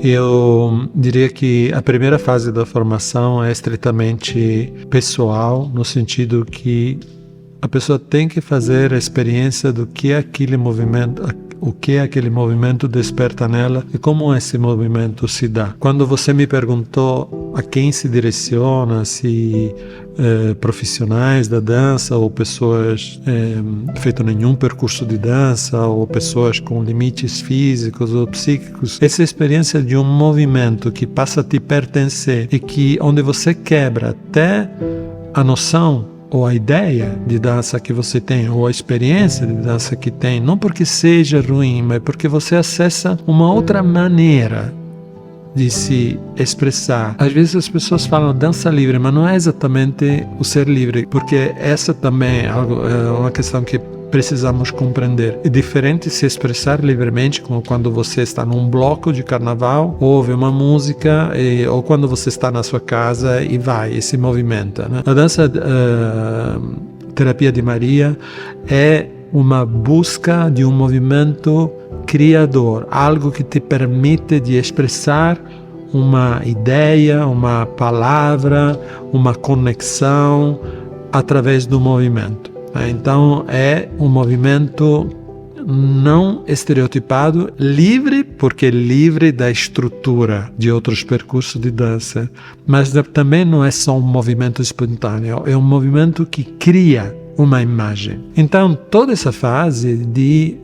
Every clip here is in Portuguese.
Eu diria que a primeira fase da formação é estritamente pessoal, no sentido que a pessoa tem que fazer a experiência do que é aquele movimento, o que aquele movimento desperta nela e como esse movimento se dá. Quando você me perguntou a quem se direciona, se profissionais da dança ou pessoas feito nenhum percurso de dança ou pessoas com limites físicos ou psíquicos, essa experiência de um movimento que passa a te pertencer e que onde você quebra até a noção ou a ideia de dança que você tem, ou a experiência de dança que tem, não porque seja ruim, mas porque você acessa uma outra maneira de se expressar. Às vezes as pessoas falam dança livre, mas não é exatamente o ser livre, porque essa também é uma questão que precisamos compreender. É diferente se expressar livremente, como quando você está num bloco de carnaval, ouve uma música, ou quando você está na sua casa e vai, e se movimenta, né? A dança Terapia de Maria é uma busca de um movimento criador, algo que te permite de expressar uma ideia, uma palavra, uma conexão através do movimento. Então é um movimento não estereotipado, livre, porque livre da estrutura de outros percursos de dança, mas também não é só um movimento espontâneo, é um movimento que cria uma imagem. Então toda essa fase de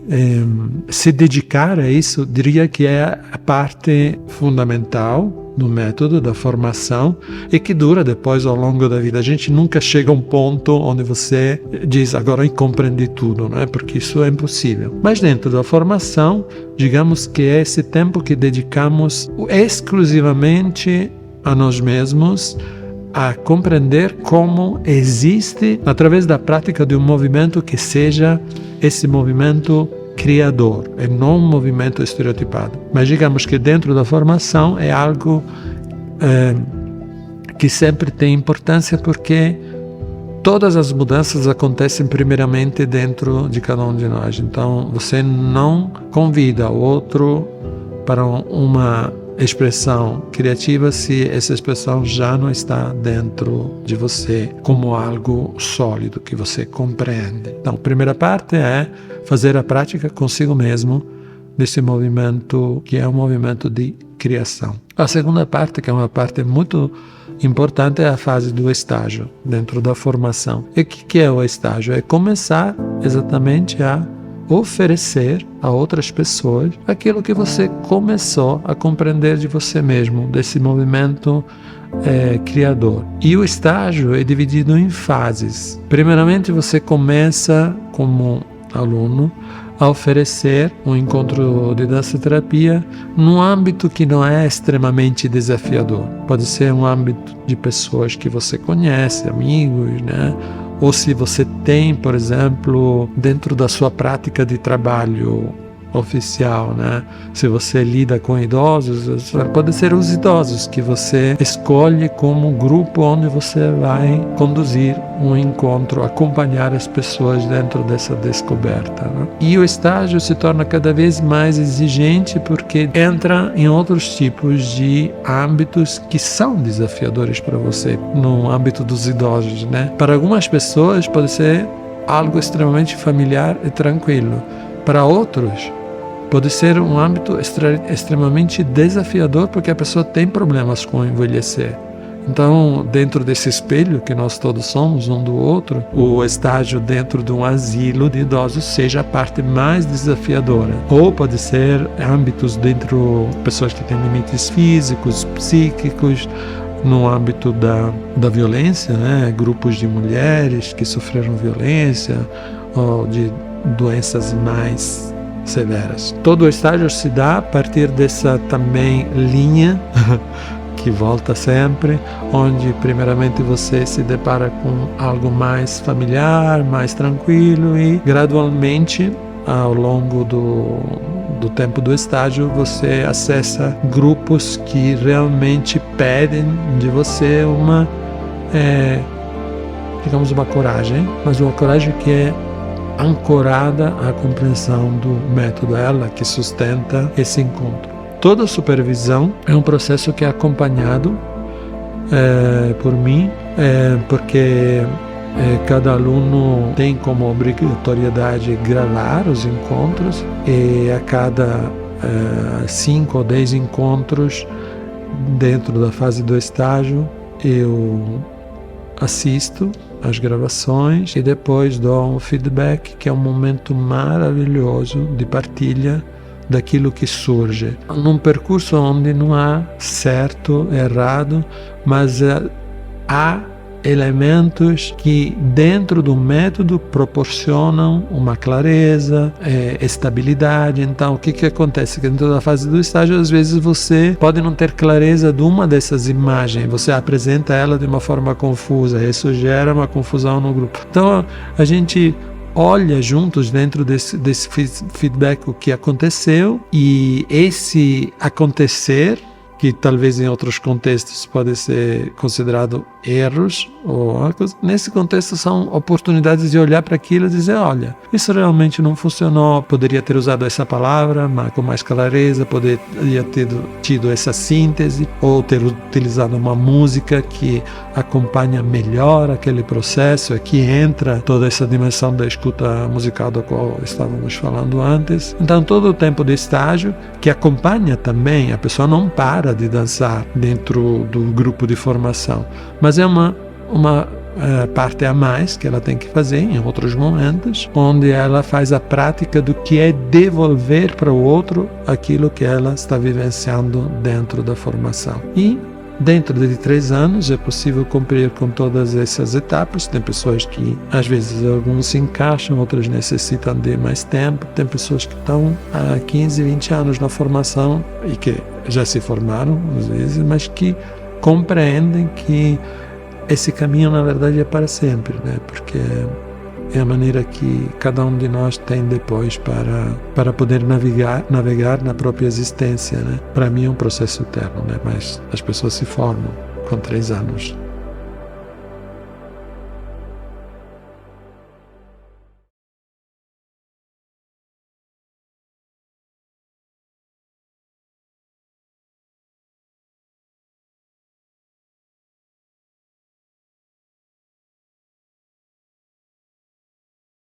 se dedicar a isso, diria que é a parte fundamental do método, da formação, e que dura depois ao longo da vida. A gente nunca chega a um ponto onde você diz, agora eu compreendi tudo, não é? Porque isso é impossível. Mas dentro da formação, digamos que é esse tempo que dedicamos exclusivamente a nós mesmos, a compreender como existe, através da prática de um movimento que seja esse movimento criador, e não um movimento estereotipado. Mas digamos que dentro da formação é algo que sempre tem importância, porque todas as mudanças acontecem primeiramente dentro de cada um de nós. Então você não convida o outro para uma expressão criativa se essa expressão já não está dentro de você como algo sólido que você compreende. Então a primeira parte é fazer a prática consigo mesmo desse movimento que é um movimento de criação. A segunda parte, que é uma parte muito importante, é a fase do estágio dentro da formação. E o que é o estágio? É começar exatamente a oferecer a outras pessoas aquilo que você começou a compreender de você mesmo, desse movimento criador. E o estágio é dividido em fases. Primeiramente você começa como aluno a oferecer um encontro de dança-terapia num âmbito que não é extremamente desafiador. Pode ser um âmbito de pessoas que você conhece, amigos, né? Ou se você tem, por exemplo, dentro da sua prática de trabalho oficial, né? Se você lida com idosos, pode ser os idosos que você escolhe como grupo onde você vai conduzir um encontro, acompanhar as pessoas dentro dessa descoberta, né? E o estágio se torna cada vez mais exigente porque entra em outros tipos de âmbitos que são desafiadores para você, no âmbito dos idosos, né? Para algumas pessoas pode ser algo extremamente familiar e tranquilo. Para outros, pode ser um âmbito extremamente desafiador porque a pessoa tem problemas com envelhecer. Então, dentro desse espelho que nós todos somos um do outro, o estágio dentro de um asilo de idosos seja a parte mais desafiadora. Ou pode ser âmbitos dentro de pessoas que têm limites físicos, psíquicos, no âmbito da violência, né? Grupos de mulheres que sofreram violência ou de doenças mais severas. Todo o estágio se dá a partir dessa também linha que volta sempre, onde primeiramente você se depara com algo mais familiar, mais tranquilo e gradualmente ao longo do tempo do estágio você acessa grupos que realmente pedem de você uma coragem, mas uma coragem que é ancorada à compreensão do método, ela que sustenta esse encontro. toda a supervisão é um processo que é acompanhado por mim, porque cada aluno tem como obrigatoriedade gravar os encontros, e a cada 5 ou 10 encontros dentro da fase do estágio eu assisto as gravações e depois dou um feedback, que é um momento maravilhoso de partilha daquilo que surge. Num percurso onde não há certo, errado, mas há elementos que dentro do método proporcionam uma clareza, estabilidade. Então o que acontece? Que dentro da fase do estágio, às vezes você pode não ter clareza de uma dessas imagens, você apresenta ela de uma forma confusa, isso gera uma confusão no grupo. Então a gente olha juntos dentro desse feedback o que aconteceu, e esse acontecer, que talvez em outros contextos pode ser considerado erros, nesse contexto são oportunidades de olhar para aquilo e dizer, olha, isso realmente não funcionou, poderia ter usado essa palavra mas com mais clareza, poderia ter tido essa síntese, ou ter utilizado uma música que acompanha melhor aquele processo. Aqui entra toda essa dimensão da escuta musical da qual estávamos falando antes. Então todo o tempo de estágio que acompanha também, a pessoa não para de dançar dentro do grupo de formação, mas é uma parte a mais que ela tem que fazer em outros momentos, onde ela faz a prática do que é devolver para o outro aquilo que ela está vivenciando dentro da formação. E dentro de 3 anos é possível cumprir com todas essas etapas. Tem pessoas que às vezes alguns se encaixam, outras necessitam de mais tempo. Tem pessoas que estão há 15, 20 anos na formação e que já se formaram às vezes, mas que compreendem que esse caminho na verdade é para sempre, né? Porque é a maneira que cada um de nós tem depois para poder navegar na própria existência, né? Para mim é um processo eterno, né? Mas as pessoas se formam com 3 anos.